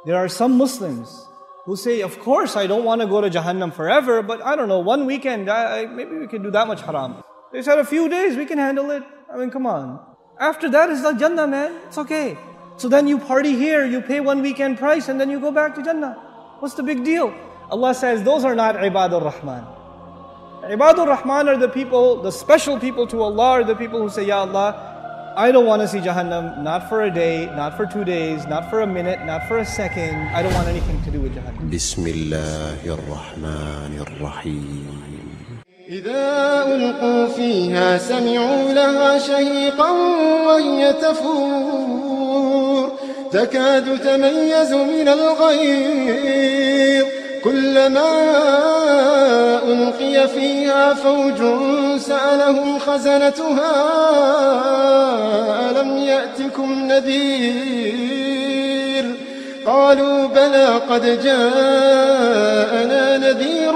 There are some Muslims who say, of course I don't want to go to Jahannam forever, but I don't know, one weekend, maybe we can do that much haram. They said a few days, we can handle it. I mean, come on. After that, it's like Jannah, man. It's okay. So then you party here, you pay one weekend price, and then you go back to Jannah. What's the big deal? Allah says, those are not Ibadur Rahman. Ibadur Rahman are the people, the special people to Allah, are the people who say, Ya Allah, I don't want to see Jahannam, not for a day, not for 2 days, not for a minute, not for a second. I don't want anything to do with Jahannam. Bismillahirrahmanirrahim. إذا ألقوا فيها سمعوا لها شهيقا وهي تفور تكاد تميز من الغيظ كلما ألقي فيها فوج سألهم خزنتها ألم يأتكم نذير قالوا بلى قد جاءنا نذير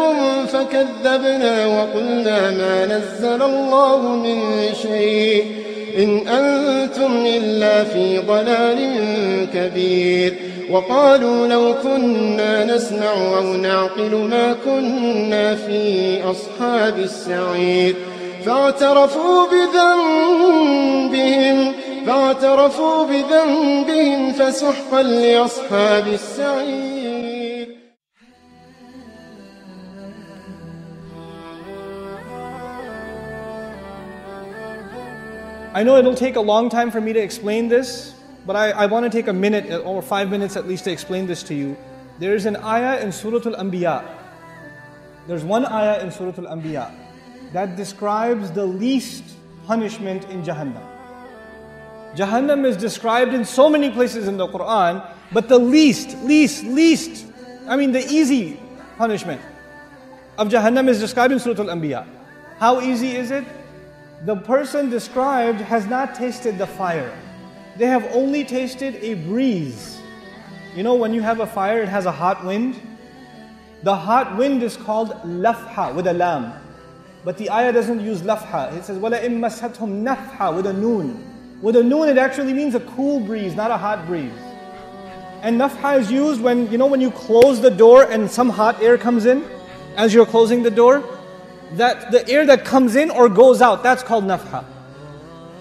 فكذبنا وقلنا ما نزل الله من شيء إن أنتم إلا في ضلال كبير وقالوا لو كنا نسمع أو نعقل ما كنا في أصحاب السعير فاعترفوا بذنبهم فسحقا لأصحاب السعير. I know it'll take a long time for me to explain this, but I want to take a minute or 5 minutes at least to explain this to you. There is an ayah in Surah Al-Anbiya. There's one ayah in Surah Al-Anbiya that describes the least punishment in Jahannam. Jahannam is described in so many places in the Quran, but the least, I mean the easy punishment of Jahannam is described in Surah Al-Anbiya. How easy is it? The person described has not tasted the fire. They have only tasted a breeze. You know, when you have a fire, it has a hot wind. The hot wind is called lafha with a lam. But the ayah doesn't use lafha. It says, وَلَئِن مَسَّتْهُمْ نَفْحَ with a noon. With a noon, it actually means a cool breeze, not a hot breeze. And nafha is used when, when you close the door and some hot air comes in as you're closing the door. That the air that comes in or goes out, that's called nafha.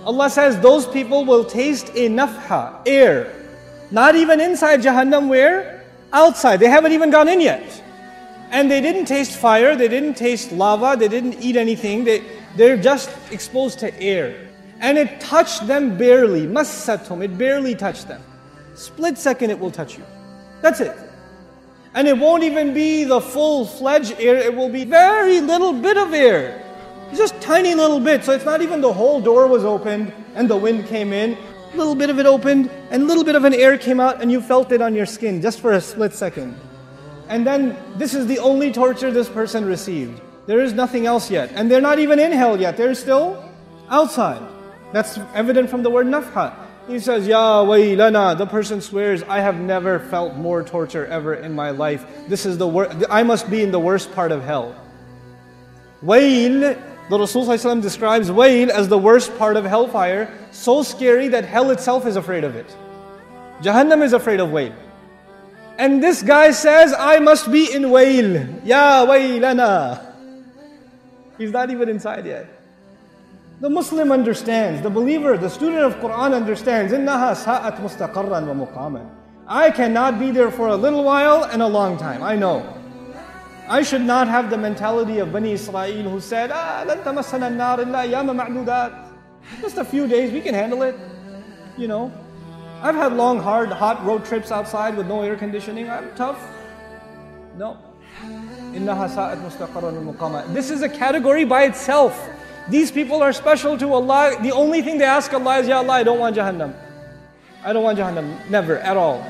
Allah says those people will taste a nafha, air. Not even inside Jahannam, where? Outside. They haven't even gone in yet. And they didn't taste fire, they didn't taste lava, they didn't eat anything. They're just exposed to air. And it touched them barely. Massathum, it barely touched them. Split second it will touch you. That's it. And it won't even be the full-fledged air, it will be very little bit of air. Just tiny little bit. So it's not even the whole door was opened and the wind came in. A little bit of it opened and a little bit of an air came out and you felt it on your skin just for a split second. And then this is the only torture this person received. There is nothing else yet. And they're not even in hell yet. They're still outside. That's evident from the word nafha. He says, Ya waylana, the person swears, I have never felt more torture ever in my life. This is the worst. I must be in the worst part of hell. Wayl, the Rasul ﷺ describes wayl as the worst part of hellfire, so scary that hell itself is afraid of it. Jahannam is afraid of wayl. And this guy says, I must be in wayl. Ya waylana. He's not even inside yet. The Muslim understands, the believer, the student of Quran understands, إِنَّهَا سَاءَتْ مُسْتَقَرًّا وَمُقَامًا. I cannot be there for a little while and a long time, I know. I should not have the mentality of Bani Israel who said, لَن تَمَسَّنَا النَّارِ إِلَّا أَيَّامًا مَعْدُودَاتٍ. Just a few days, we can handle it. I've had long, hard, hot road trips outside with no air conditioning. I'm tough. No. إِنَّهَا سَاءَتْ مُسْتَقَرًّا وَمُقَامًا. This is a category by itself. These people are special to Allah. The only thing they ask Allah is, Ya Allah, I don't want Jahannam. I don't want Jahannam. Never, at all.